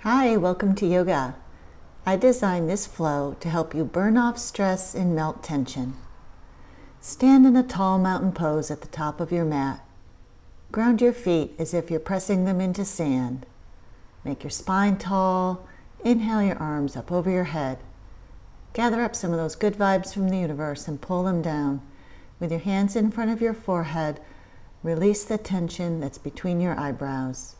Hi, welcome to yoga. I designed this flow to help you burn off stress and melt tension. Stand in a tall mountain pose at the top of your mat. Ground your feet as if you're pressing them into sand. Make your spine tall. Inhale your arms up over your head. Gather up some of those good vibes from the universe and pull them down. With your hands in front of your forehead, release the tension that's between your eyebrows.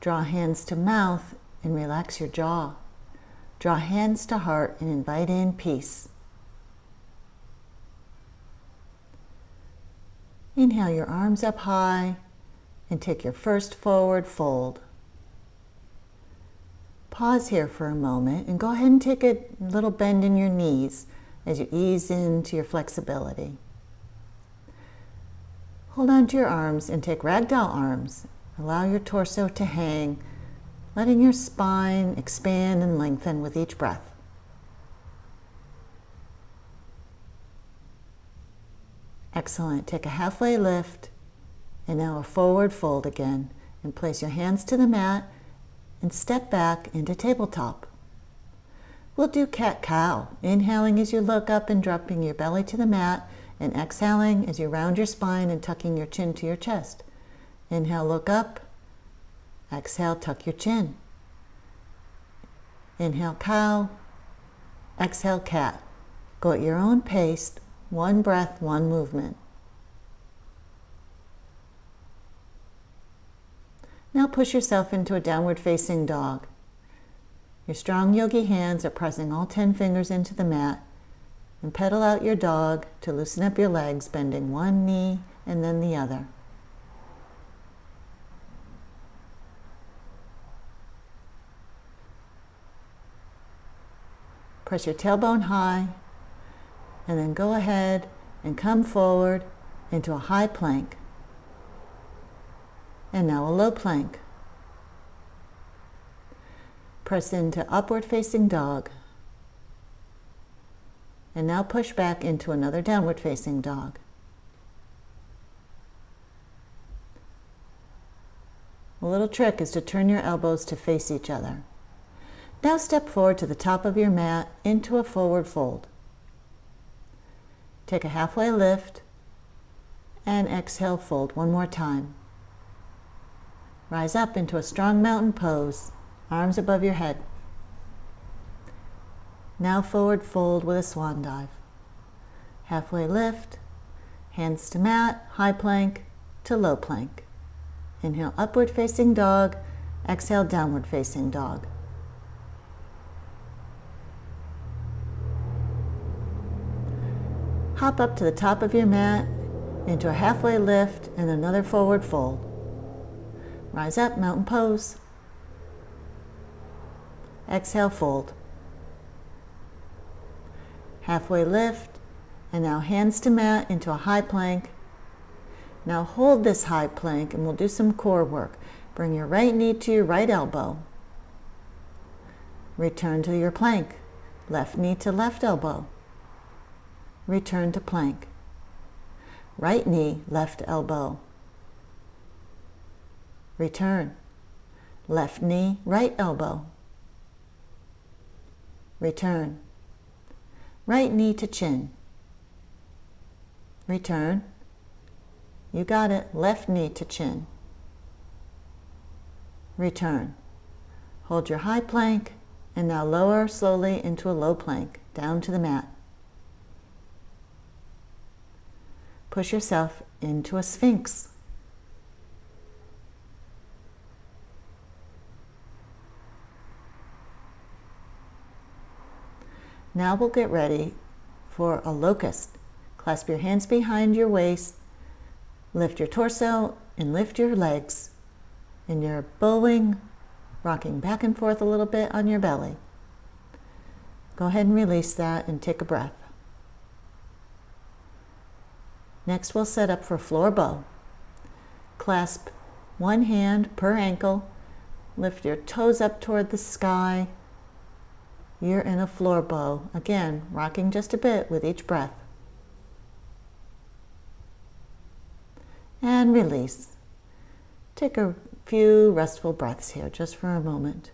Draw hands to mouth and relax your jaw. Draw hands to heart and invite in peace. Inhale your arms up high and take your first forward fold. Pause here for a moment and go ahead and take a little bend in your knees as you ease into your flexibility. Hold on to your arms and take ragdoll arms. Allow your torso to hang, letting your spine expand and lengthen with each breath. Excellent. Take a halfway lift and now a forward fold again, and place your hands to the mat and step back into tabletop. We'll do cat-cow, inhaling as you look up and dropping your belly to the mat, and exhaling as you round your spine and tucking your chin to your chest. Inhale, look up. Exhale, tuck your chin. Inhale, cow. Exhale, cat. Go at your own pace, one breath, one movement. Now push yourself into a downward facing dog. Your strong yogi hands are pressing all 10 fingers into the mat, and pedal out your dog to loosen up your legs, bending one knee and then the other. Press your tailbone high, and then go ahead and come forward into a high plank. And now a low plank. Press into upward facing dog. And now push back into another downward facing dog. A little trick is to turn your elbows to face each other. Now step forward to the top of your mat into a forward fold. Take a halfway lift and exhale, fold one more time. Rise up into a strong mountain pose, arms above your head. Now forward fold with a swan dive. Halfway lift, hands to mat, high plank to low plank. Inhale, upward facing dog. Exhale, downward facing dog. Hop up to the top of your mat into a halfway lift and another forward fold. Rise up, mountain pose. Exhale, fold. Halfway lift, and now hands to mat into a high plank. Now hold this high plank and we'll do some core work. Bring your right knee to your right elbow. Return to your plank. Left knee to left elbow. Return to plank. Right knee, left elbow. Return. Left knee, right elbow. Return. Right knee to chin. Return. You got it. Left knee to chin. Return. Hold your high plank and now lower slowly into a low plank, down to the mat. Push yourself into a sphinx. Now we'll get ready for a locust. Clasp your hands behind your waist, lift your torso and lift your legs, and you're bowing, rocking back and forth a little bit on your belly. Go ahead and release that and take a breath. Next, we'll set up for floor bow. Clasp one hand per ankle, lift your toes up toward the sky. You're in a floor bow, again, rocking just a bit with each breath. And release. Take a few restful breaths here, just for a moment.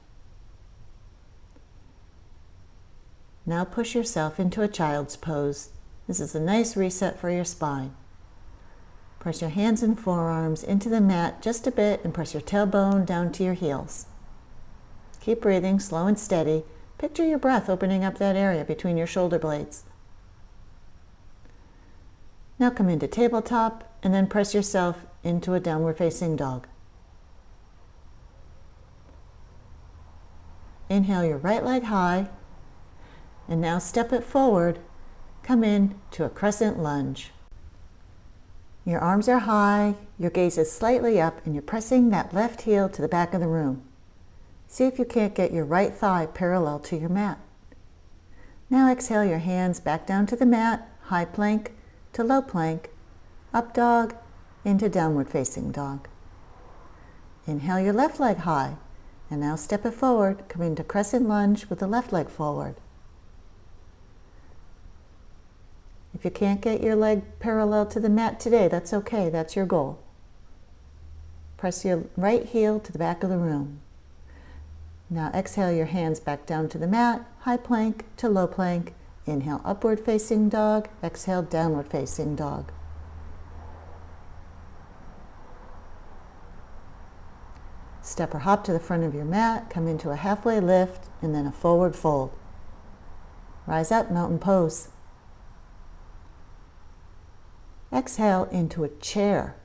Now push yourself into a child's pose. This is a nice reset for your spine. Press your hands and forearms into the mat just a bit and press your tailbone down to your heels. Keep breathing slow and steady. Picture your breath opening up that area between your shoulder blades. Now come into tabletop and then press yourself into a downward facing dog. Inhale your right leg high, and now step it forward. Come in to a crescent lunge. Your arms are high, your gaze is slightly up, and you're pressing that left heel to the back of the room. See if you can't get your right thigh parallel to your mat. Now exhale your hands back down to the mat, high plank to low plank, up dog into downward facing dog. Inhale your left leg high, and now step it forward, come into crescent lunge with the left leg forward. If you can't get your leg parallel to the mat today, that's okay, that's your goal. Press your right heel to the back of the room. Now exhale your hands back down to the mat, high plank to low plank. Inhale upward facing dog, exhale downward facing dog. Step or hop to the front of your mat, come into a halfway lift and then a forward fold. Rise up, mountain pose. Exhale into a chair.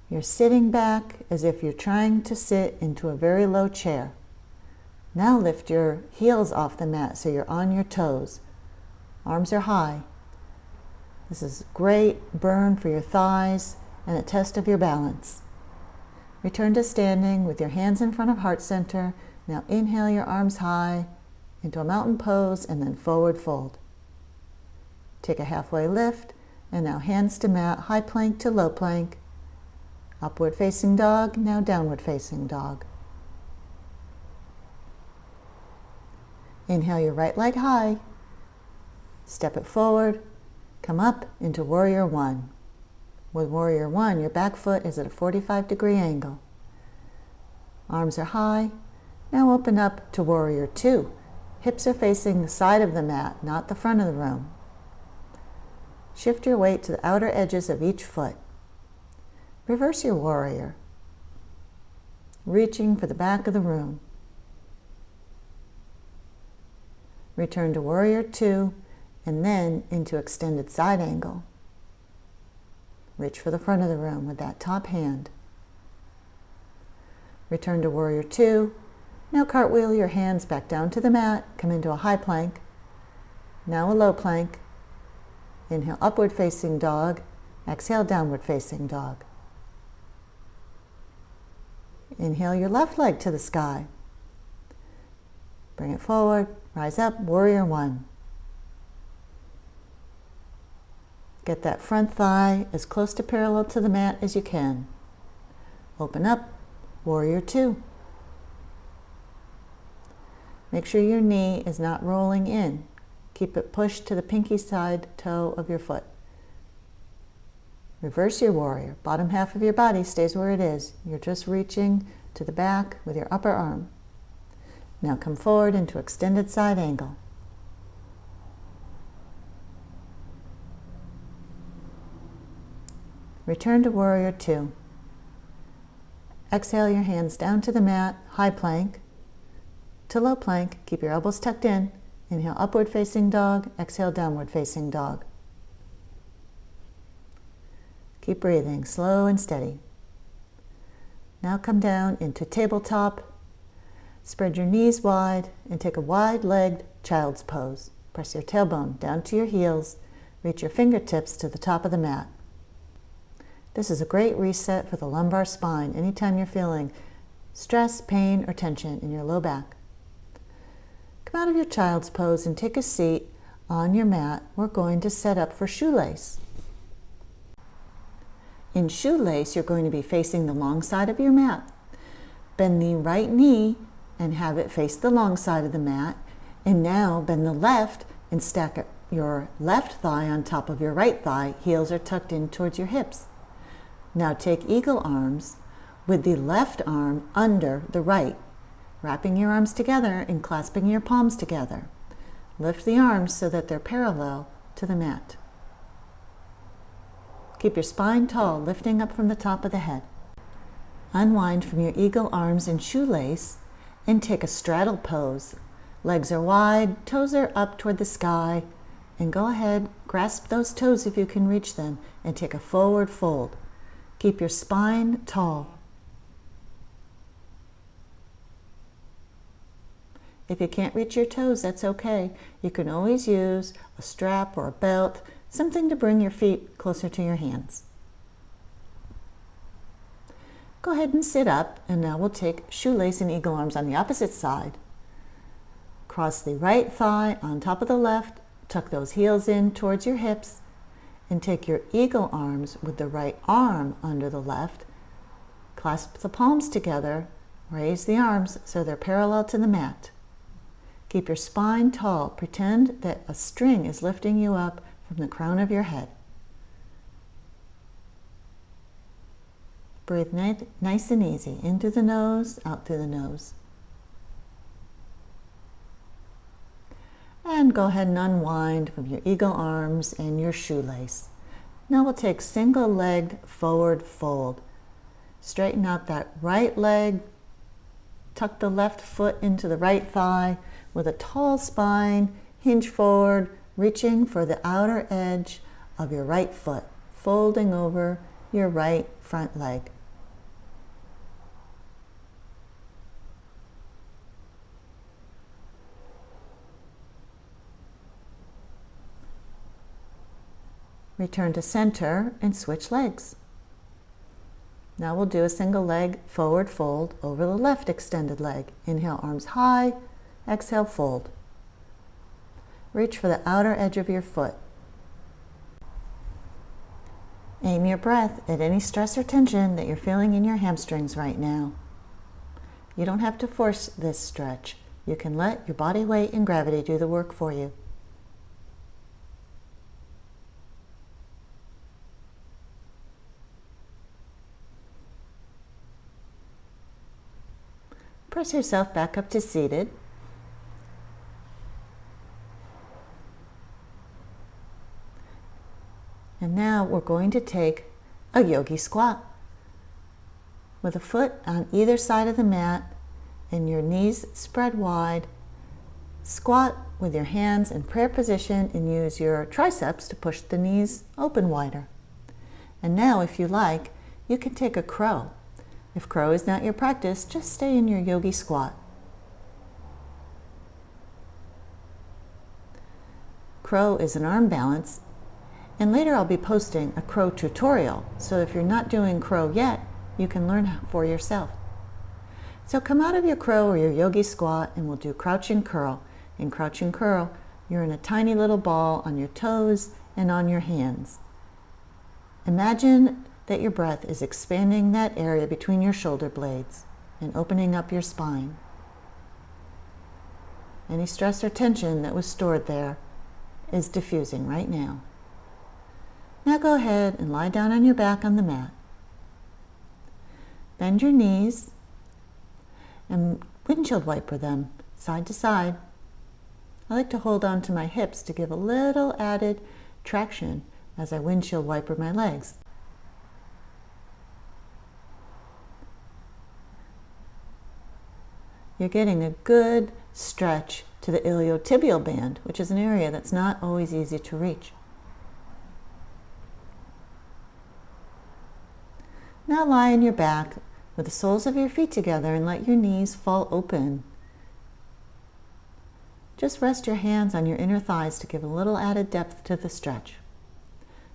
You're sitting back as if you're trying to sit into a very low chair. Now lift your heels off the mat so you're on your toes. Arms are high. This is a great burn for your thighs and a test of your balance. Return to standing with your hands in front of heart center. Now inhale your arms high into a mountain pose and then forward fold. Take a halfway lift and now hands to mat, high plank to low plank. Upward facing dog, now downward facing dog. Inhale your right leg high. Step it forward. Come up into Warrior One. With Warrior One, your back foot is at a 45-degree angle. Arms are high. Now open up to Warrior Two. Hips are facing the side of the mat, not the front of the room. Shift your weight to the outer edges of each foot. Reverse your warrior, reaching for the back of the room. Return to Warrior Two, and then into extended side angle. Reach for the front of the room with that top hand. Return to Warrior Two. Now cartwheel your hands back down to the mat, come into a high plank. Now a low plank. Inhale upward facing dog, exhale downward facing dog. Inhale your left leg to the sky. Bring it forward, rise up, Warrior One. Get that front thigh as close to parallel to the mat as you can. Open up, Warrior Two. Make sure your knee is not rolling in. Keep it pushed to the pinky side toe of your foot. Reverse your warrior. Bottom half of your body stays where it is. You're just reaching to the back with your upper arm. Now come forward into extended side angle. Return to Warrior Two. Exhale your hands down to the mat, high plank to low plank. Keep your elbows tucked in. Inhale upward facing dog, exhale downward facing dog. Keep breathing, slow and steady. Now come down into tabletop. Spread your knees wide and take a wide-legged child's pose. Press your tailbone down to your heels. Reach your fingertips to the top of the mat. This is a great reset for the lumbar spine anytime you're feeling stress, pain, or tension in your low back. Come out of your child's pose and take a seat on your mat. We're going to set up for shoelace. In shoelace, you're going to be facing the long side of your mat. Bend the right knee and have it face the long side of the mat. And now bend the left and stack your left thigh on top of your right thigh. Heels are tucked in towards your hips. Now take eagle arms with the left arm under the right, wrapping your arms together and clasping your palms together. Lift the arms so that they're parallel to the mat. Keep your spine tall, lifting up from the top of the head. Unwind from your eagle arms and shoelace and take a straddle pose. Legs are wide, toes are up toward the sky, and go ahead, grasp those toes if you can reach them, and take a forward fold. Keep your spine tall. If you can't reach your toes, that's okay. You can always use a strap or a belt, something to bring your feet closer to your hands. Go ahead and sit up, and now we'll take shoelace and eagle arms on the opposite side. Cross the right thigh on top of the left, tuck those heels in towards your hips, and take your eagle arms with the right arm under the left. Clasp the palms together, raise the arms so they're parallel to the mat. Keep your spine tall. Pretend that a string is lifting you up from the crown of your head. Breathe nice and easy, in through the nose, out through the nose. And go ahead and unwind from your eagle arms and your shoelace. Now we'll take single-legged forward fold. Straighten out that right leg, tuck the left foot into the right thigh with a tall spine, hinge forward, reaching for the outer edge of your right foot, folding over your right front leg. Return to center and switch legs. Now we'll do a single leg forward fold over the left extended leg. Inhale, arms high, exhale, fold. Reach for the outer edge of your foot. Aim your breath at any stress or tension that you're feeling in your hamstrings right now. You don't have to force this stretch. You can let your body weight and gravity do the work for you. Press yourself back up to seated. And now we're going to take a yogi squat with a foot on either side of the mat and your knees spread wide. Squat with your hands in prayer position and use your triceps to push the knees open wider. And now, if you like, you can take a crow. If crow is not your practice, just stay in your yogi squat. Crow is an arm balance, and later I'll be posting a crow tutorial, so if you're not doing crow yet, you can learn for yourself. So come out of your crow or your yogi squat and we'll do crouch and curl. In crouch and curl, you're in a tiny little ball on your toes and on your hands. Imagine that your breath is expanding that area between your shoulder blades and opening up your spine. Any stress or tension that was stored there is diffusing right now. Now go ahead and lie down on your back on the mat. Bend your knees and windshield wiper them side to side. I like to hold on to my hips to give a little added traction as I windshield wiper my legs. You're getting a good stretch to the iliotibial band, which is an area that's not always easy to reach. Now lie on your back with the soles of your feet together and let your knees fall open. Just rest your hands on your inner thighs to give a little added depth to the stretch.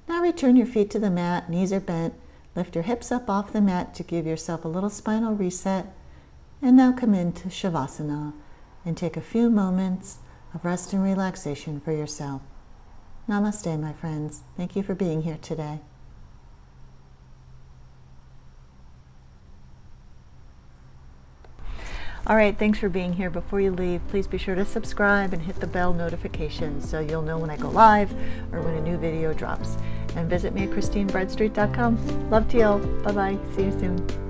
Now return your feet to the mat, knees are bent. Lift your hips up off the mat to give yourself a little spinal reset. And now come into Shavasana and take a few moments of rest and relaxation for yourself. Namaste, my friends. Thank you for being here today. All right, thanks for being here. Before you leave, please be sure to subscribe and hit the bell notification so you'll know when I go live or when a new video drops. And visit me at ChristineBradstreet.com. Love to y'all. Bye-bye. See you soon.